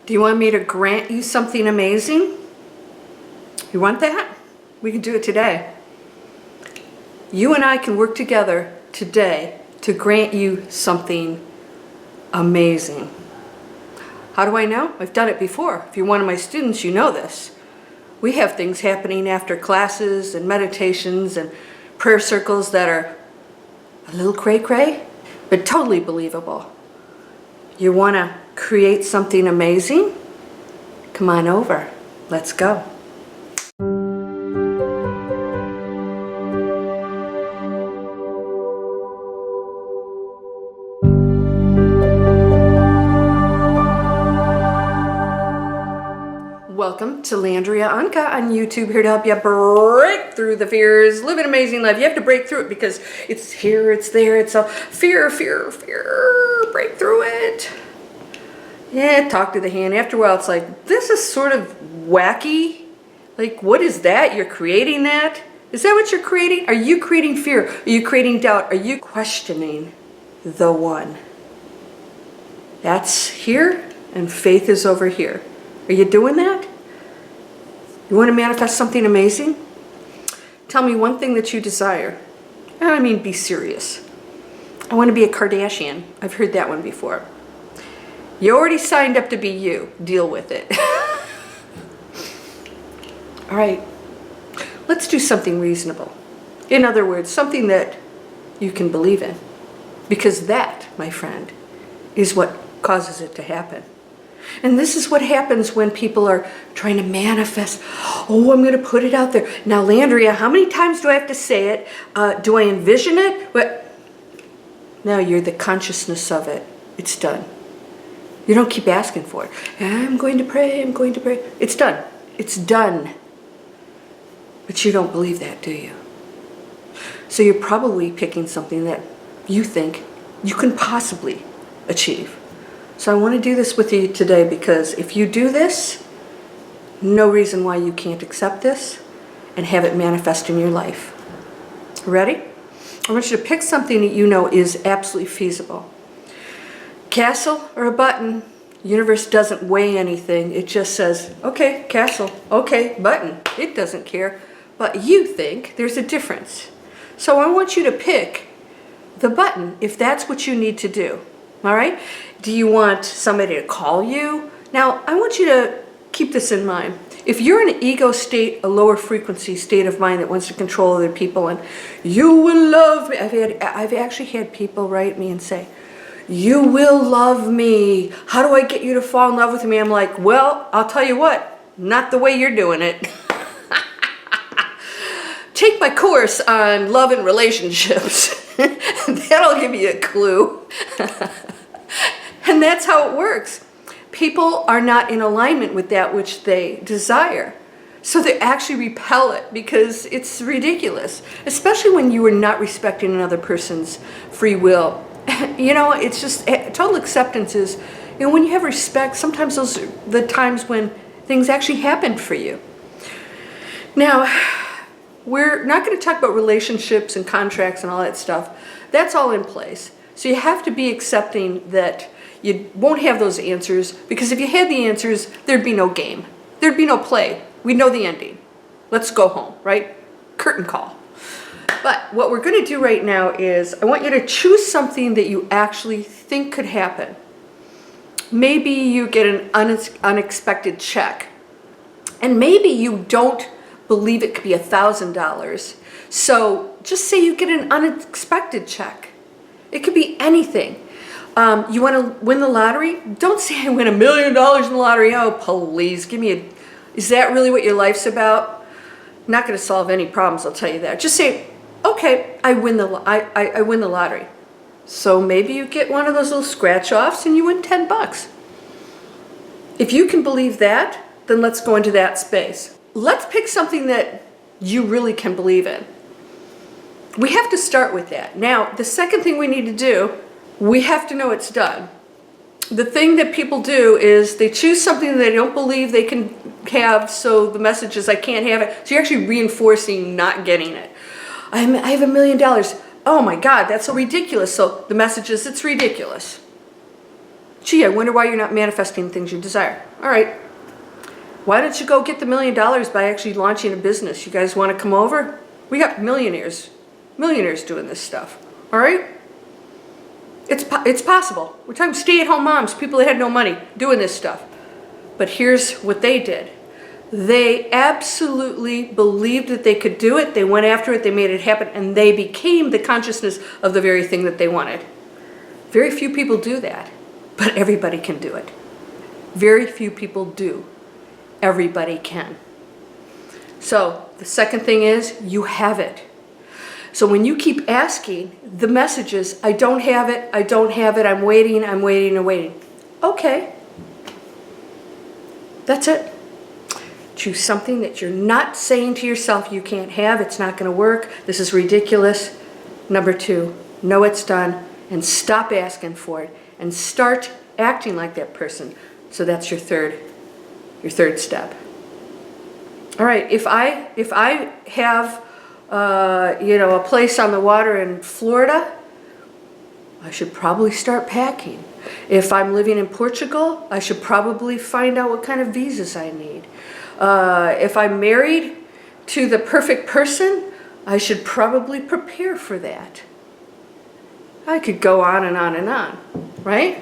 Do you want me to grant you something amazing? You want that? We can do it today. You and I can work together today to grant you something amazing. How do I know? I've done it before. If you're one of my students, you know this. We have things happening after classes and meditations and prayer circles that are a little cray-cray, but totally believable. You want to create something amazing? Come on over. Let's go. Welcome to Landria Onkka on YouTube, here to help you break through the fears, live an amazing life. You have to break through it because it's here, it's there, it's all fear, break through it. Yeah, talk to the hand. After a while, it's like, this is sort of wacky. Like, what is that? You're creating that? Is that what you're creating? Are you creating fear? Are you creating doubt? Are you questioning the one? That's here, and faith is over here. Are you doing that? You want to manifest something amazing? Tell me one thing that you desire. I mean, be serious. I want to be a Kardashian. I've heard that one before. You already signed up to be you. Deal with it. All right. Let's do something reasonable. In other words, something that you can believe in. Because that, my friend, is what causes it to happen. And this is what happens when people are trying to manifest. Oh, I'm going to put it out there. Now, Landria, how many times do I have to say it? Do I envision it? What? No, you're the consciousness of it. It's done. You don't keep asking for it. I'm going to pray, I'm going to pray. It's done. It's done. But you don't believe that, do you? So you're probably picking something that you think you can possibly achieve. So I want to do this with you today because if you do this, no reason why you can't accept this and have it manifest in your life. Ready? I want you to pick something that you know is absolutely feasible. Castle or a button, universe doesn't weigh anything. It just says, okay, castle, okay, button. It doesn't care. But you think there's a difference. So I want you to pick the button if that's what you need to do. All right? Do you want somebody to call you? Now, I want you to keep this in mind. If you're in an ego state, a lower frequency state of mind that wants to control other people, and you will love me. I've actually had people write me and say, you will love me. How do I get you to fall in love with me? I'm like, well, I'll tell you what, not the way you're doing it. Take my course on love and relationships. That'll give you a clue. And that's how it works. People are not in alignment with that which they desire. So they actually repel it because it's ridiculous, especially when you are not respecting another person's free will. You know, it's just total acceptance is, you know, when you have respect, sometimes those are the times when things actually happen for you. Now, we're not going to talk about relationships and contracts and all that stuff. That's all in place. So you have to be accepting that you won't have those answers, because if you had the answers, there'd be no game. There'd be no play. We'd know the ending. Let's go home, right? Curtain call. But what we're going to do right now is I want you to choose something that you actually think could happen. Maybe you get an unexpected check. And maybe you don't believe it could be $1,000. So just say you get an unexpected check. It could be anything. You want to win the lottery? Don't say I win $1 million in the lottery. Oh, please, give me a... Is that really what your life's about? Not going to solve any problems, I'll tell you that. Just say, okay, I win the lottery. So maybe you get one of those little scratch-offs and you win $10. If you can believe that, then let's go into that space. Let's pick something that you really can believe in. We have to start with that. Now, the second thing we need to do, we have to know it's done. The thing that people do is they choose something they don't believe they can have, so the message is, I can't have it. So you're actually reinforcing not getting it. I have $1 million. Oh my God, that's so ridiculous. So the message is, it's ridiculous. Gee, I wonder why you're not manifesting things you desire. All right. Why don't you go get the $1 million by actually launching a business? You guys want to come over? We got millionaires doing this stuff. All right? It's possible. We're talking stay-at-home moms, people that had no money, doing this stuff. But here's what they did. They absolutely believed that they could do it. They went after it. They made it happen. And they became the consciousness of the very thing that they wanted. Very few people do that. But everybody can do it. Very few people do. Everybody can. So the second thing is you have it. So when you keep asking, the message is, I don't have it, I don't have it, I'm waiting, I'm waiting, I'm waiting. Okay. That's it. Choose something that you're not saying to yourself you can't have, it's not going to work, this is ridiculous. Number 2, know it's done and stop asking for it and start acting like that person. So that's your third step. All right, if I have a place on the water in Florida, I should probably start packing. If I'm living in Portugal, I should probably find out what kind of visas I need. If I'm married to the perfect person, I should probably prepare for that. I could go on and on and on, right?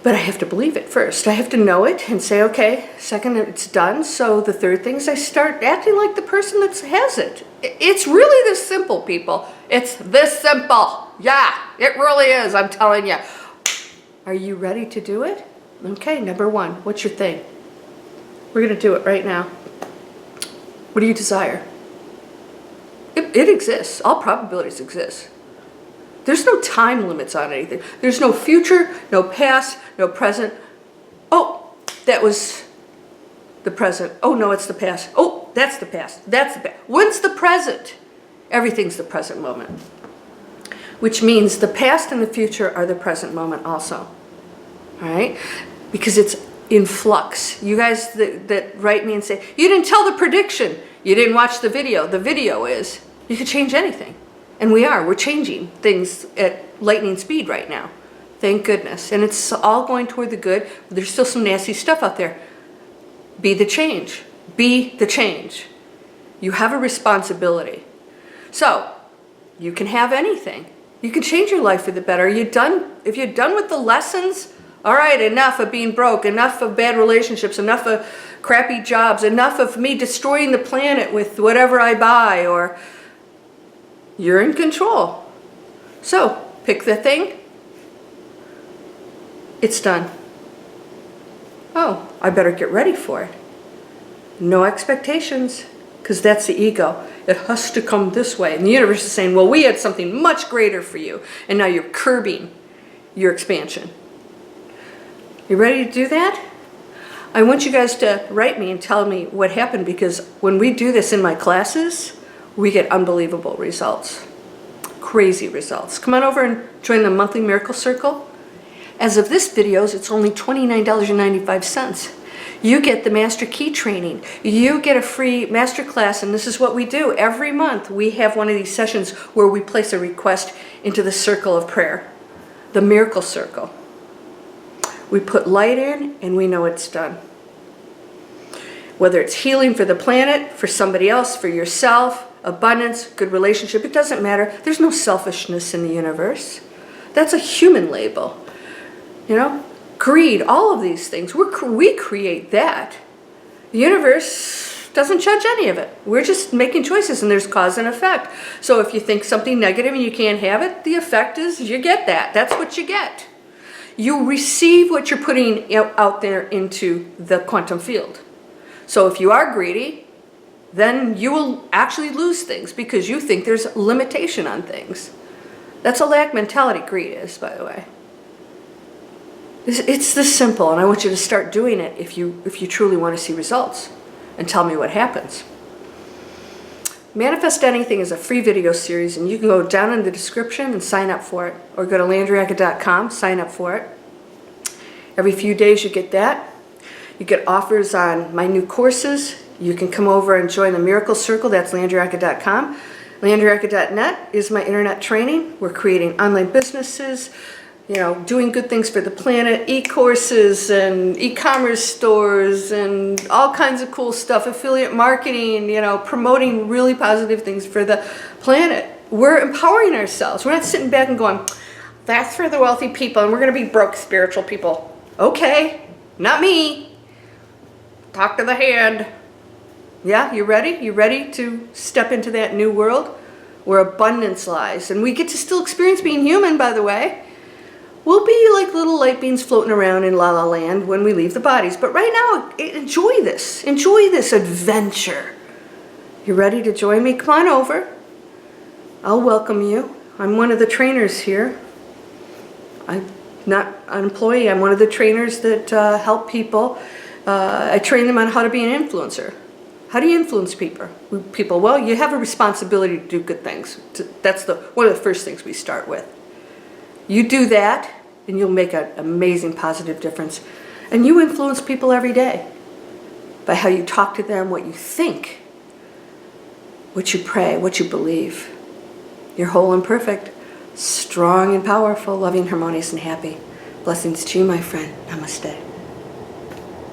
But I have to believe it first. I have to know it and say, okay, second, it's done. So the third thing is I start acting like the person that has it. It's really this simple, people. It's this simple. Yeah, it really is, I'm telling you. Are you ready to do it? Okay, number 1, what's your thing? We're going to do it right now. What do you desire? It exists. All probabilities exist. There's no time limits on anything. There's no future, no past, no present. Oh, that was the present. Oh, no, it's the past. Oh, that's the past. That's the past. When's the present? Everything's the present moment. Which means the past and the future are the present moment also. All right? Because it's in flux. You guys that write me and say, you didn't tell the prediction. You didn't watch the video. The video is, you could change anything. And we're changing things at lightning speed right now. Thank goodness. And it's all going toward the good. There's still some nasty stuff out there. Be the change. Be the change. You have a responsibility. So, you can have anything. You can change your life for the better. If you're done with the lessons, all right, enough of being broke, enough of bad relationships, enough of crappy jobs, enough of me destroying the planet with whatever I buy, or you're in control. So, pick the thing. It's done. Oh, I better get ready for it. No expectations, because that's the ego. It has to come this way. And the universe is saying, well, we had something much greater for you, and now you're curbing your expansion. You ready to do that? I want you guys to write me and tell me what happened, because when we do this in my classes, we get unbelievable results. Crazy results. Come on over and join the monthly Miracle Circle. As of this video, it's only $29.95. You get the Master Key training. You get a free master class, and this is what we do. Every month we have one of these sessions where we place a request into the circle of prayer, the Miracle Circle. We put light in and we know it's done. Whether it's healing for the planet, for somebody else, for yourself, abundance, good relationship, it doesn't matter. There's no selfishness in the universe. That's a human label. You know, greed, all of these things, we create that. The universe doesn't judge any of it. We're just making choices, and there's cause and effect. So if you think something negative and you can't have it, the effect is you get that. That's what you get. You receive what you're putting out there into the quantum field. So if you are greedy, then you will actually lose things because you think there's limitation on things. That's a lack mentality, greed is, by the way. It's this simple, and I want you to start doing it if you truly want to see results, and tell me what happens. Manifest Anything is a free video series, and you can go down in the description and sign up for it, or go to landriaonkka.com, sign up for it. Every few days you get that. You get offers on my new courses. You can come over and join the Miracle Circle. That's landriaonkka.com. Landriaonkka.net is my internet training. We're creating online businesses, doing good things for the planet, e-courses and e-commerce stores and all kinds of cool stuff, affiliate marketing, promoting really positive things for the planet. We're empowering ourselves. We're not sitting back and going, that's for the wealthy people and we're going to be broke spiritual people. Okay, not me. Talk to the hand. Yeah, you ready? You ready to step into that new world where abundance lies? And we get to still experience being human, by the way. We'll be like little light beings floating around in La La Land when we leave the bodies. But right now, enjoy this. Enjoy this adventure. You ready to join me? Come on over. I'll welcome you. I'm one of the trainers here. I'm not an employee. I'm one of the trainers that help people. I train them on how to be an influencer. How do you influence people? Well, you have a responsibility to do good things. That's one of the first things we start with. You do that, and you'll make an amazing positive difference. And you influence people every day by how you talk to them, what you think, what you pray, what you believe. You're whole and perfect, strong and powerful, loving, harmonious, and happy. Blessings to you, my friend. Namaste.